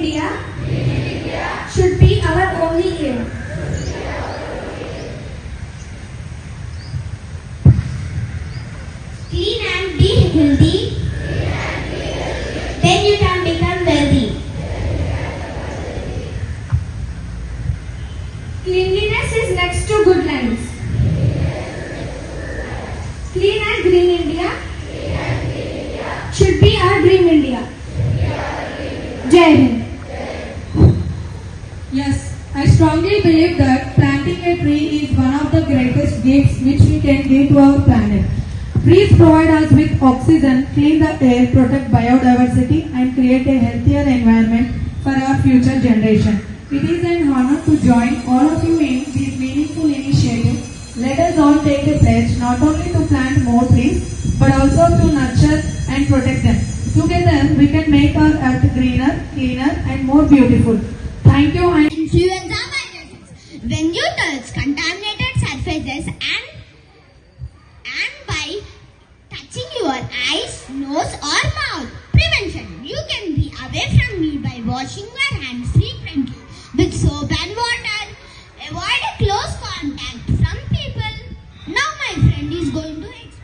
India should be our only aim. Clean and be healthy, then you can become wealthy. Cleanliness is next to good lines. Clean and green India should be our dream India. Jai Hind. Yes, I strongly believe that planting a tree is one of the greatest gifts which we can give to our planet. Trees provide us with oxygen, clean the air, protect biodiversity and create a healthier environment for our future generation. It is an honor to join all of you in this meaningful initiative. Let us all take a pledge not only to plant more trees but also to nurture and protect them. Together we can make our earth greener, cleaner and more beautiful. Thank you. And influenza viruses. When you touch contaminated surfaces and by touching your eyes, nose or mouth. Prevention. You can be away from me by washing your hands frequently with soap and water. Avoid a close contact from people. Now my friend is going to explain.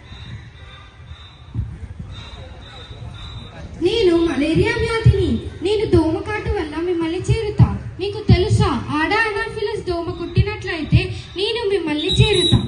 నేను malaria వ్యాధిని దోమకాటు వల్ల మిమ్మల్ని చేరుతా. మీకు తెలుసా, ఆడా Anopheles దోమ కుట్టినట్లయితే నేను మిమ్మల్ని చేరుతా.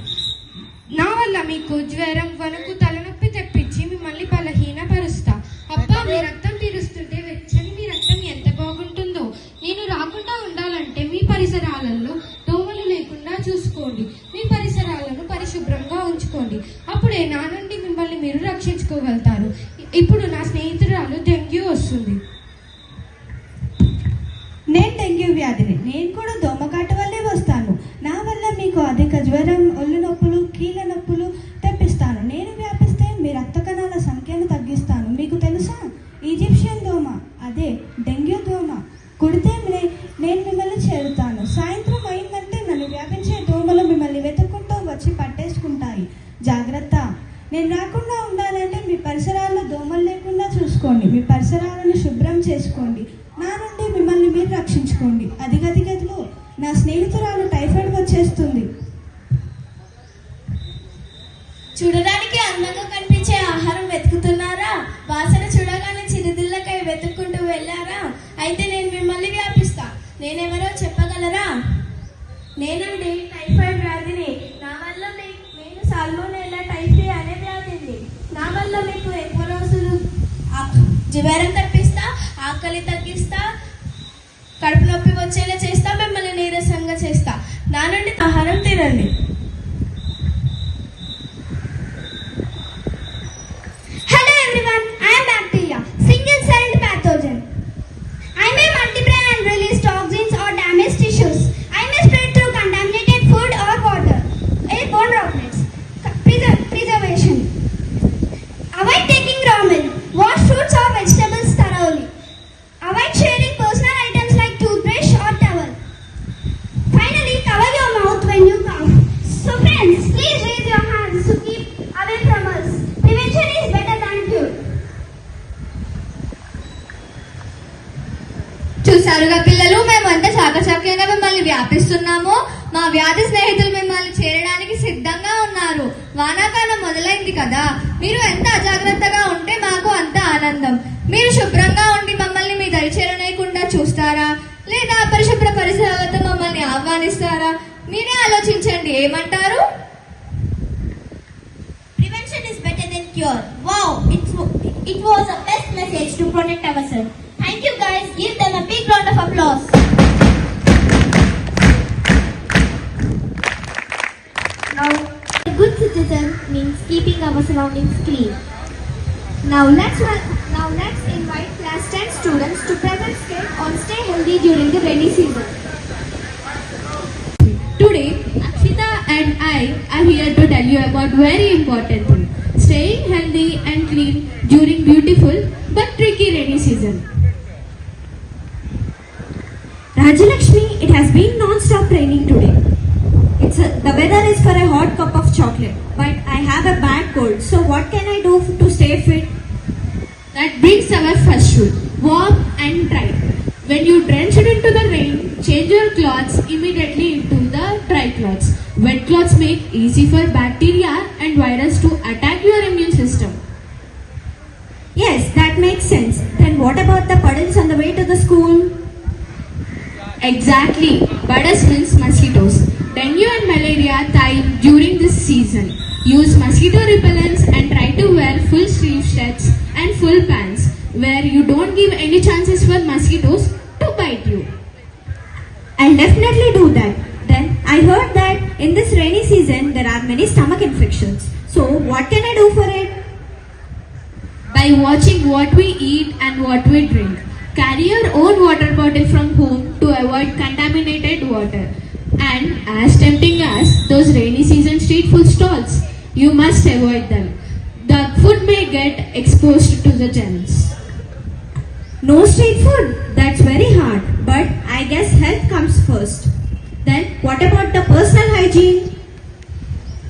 నా వల్ల మీకు జ్వరం, వణుకు, తలనొప్పి తెప్పించి మిమ్మల్ని బలహీనపరుస్తా. అబ్బా, మీ రక్తం పీలుస్తుంటే వెచ్చని మీ రక్తం ఎంత బాగుంటుందో. నేను రాకుండా ఉండాలంటే మీ పరిసరాలలో దోమలు లేకుండా చూసుకోండి. మీ పరిసరాలను పరిశుభ్రంగా ఉంచుకోండి. అప్పుడే నా నుండి మిమ్మల్ని మీరు రక్షించుకోగలుగుతారు. ఇప్పుడు నా స్నేహితురాలు డెంగ్యూ వస్తుంది. నేను డెంగ్యూ వ్యాధిని. నేను కూడా దోమకాటు వల్లే వస్తాను. నా వల్ల మీకు అధిక జ్వరం, ఒళ్ళు నొప్పులు, కీళ్ళ నొప్పులు తెప్పిస్తాను. నేను వ్యాపిస్తే మీ రక్త కణాల సంఖ్యను తగ్గిస్తాను. మీకు తెలుసా, ఈజిప్షియన్ దోమ, అదే డెంగ్యూ దోమ కుడితే నేను మిమ్మల్ని చేరుతాను. సాయంత్రం అయిందంటే నన్ను వ్యాపించే దోమలు మిమ్మల్ని వెతుక్కుంటూ వచ్చి పట్టేసుకుంటాయి. జాగ్రత్త. నేను రాకుండా ఉండాలంటే మీ పరిసరాల్లో దోమలు లేకుండా చూసుకోండి. మీ పరిసరాలను శుభ్రం చేసుకోండి. నా నుండి మిమ్మల్ని మీరు రక్షించుకోండి. అదిగదిగదిలో నా స్నేహితురాలు టైఫాయిడ్ వచ్చేస్తుంది. చూడడానికి అందంగా కనిపించే ఆహారం వెతుకుతున్నారా? వాసన చూడగానే చిరుదిళ్ళకై వెతుక్కుంటూ వెళ్ళారా? అయితే నేను మిమ్మల్ని వ్యాపిస్తా. నేనెవరో చెప్పగలరా? నేనండి టైఫాయిడ్ వ్యాధిని. నా వల్ల నేను సాల్మోనెల్లా టైఫీ అనే వ్యాధిని. నా వల్ల మీకు ఎక్కువ రోజులు జ్వరం తప్పిస్తా, ఆకలి తగ్గిస్తా, కడుపు నొప్పి వచ్చేలా చేస్తా, మిమ్మల్ని నీరసంగా చేస్తా. నా నుండి ఆహారం తినండి. Hello everyone, I am bacteria, single-celled pathogen. I may multiply and release toxins or damage tissues. I may spread through contaminated food or water. Airborne droplets. Preservation. Avoid taking raw milk. Wash fruits or vegetables thoroughly. Avoid sharing personal items like toothbrush or towel. Finally, cover your mouth when you cough. So friends, please raise your hands to keep away from us. Prevention is better than cure. చూసారుగా పిల్లలు, మేమంతా చాకచక్యంగా మిమ్మల్ని వ్యాపిస్తున్నాము. మా వ్యాధి స్నేహితులు మిమ్మల్ని చేరడానికి సిద్ధంగా ఉన్నారు. వానాకాలం మొదలైంది కదా, మీరు ఎంత అజాగ్రత్తగా ఉంటే మాకు అంత ఆనందం. మీరు శుభ్రంగా ఉండి మమ్మల్ని మీ దరి చేరనేయకుండా చూస్తారా, లేదా అపరిశుభ్ర పరిసరాలతో మమ్మల్ని ఆహ్వానిస్తారా? మీరే ఆలోచించండి. ఏమంటారు? Prevention is better than cure. Wow, it was a best message to protect ourselves. Thank you guys. Give them a big round of applause. Now, a good citizen means keeping our surroundings clean. Now let's invite class 10 students to present skit on stay healthy during the rainy season. Today, Akshita and I are here to tell you about very important thing: staying healthy and clean during beautiful but tricky rainy season. Rajalakshmi, it has been non-stop raining today. The weather is for a hot cup of chocolate, but I have a bad cold. So what can I do to stay fit? That brings our first rule: warm and dry. When you drenched into the rain, change your clothes immediately into the dry clothes. Wet clothes make easy for bacteria and virus to attack your immune system. Yes, that makes sense. Then what about the puddles on the way to the school? Exactly. Puddles means mosquitoes. Dengue and malaria thrive during this season. Use mosquito repellents and try to wear full sleeve shirts and full pants where you don't give any chances for mosquitoes to bite you. I'll definitely do that. Then I heard that in this rainy season there are many stomach infections. So what can I do for it? By watching what we eat and what we drink. Carry your own water bottle from home to avoid contaminated water. And as tempting as those rainy season street food stalls, you must avoid them. The food may get exposed to the germs. No street food? That's very hard. But I guess health comes first. Then what about the personal hygiene?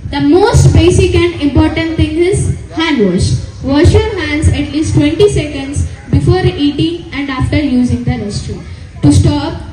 The most basic and important thing is hand wash. Wash your hands at least 20 seconds before eating and after using the restroom to stop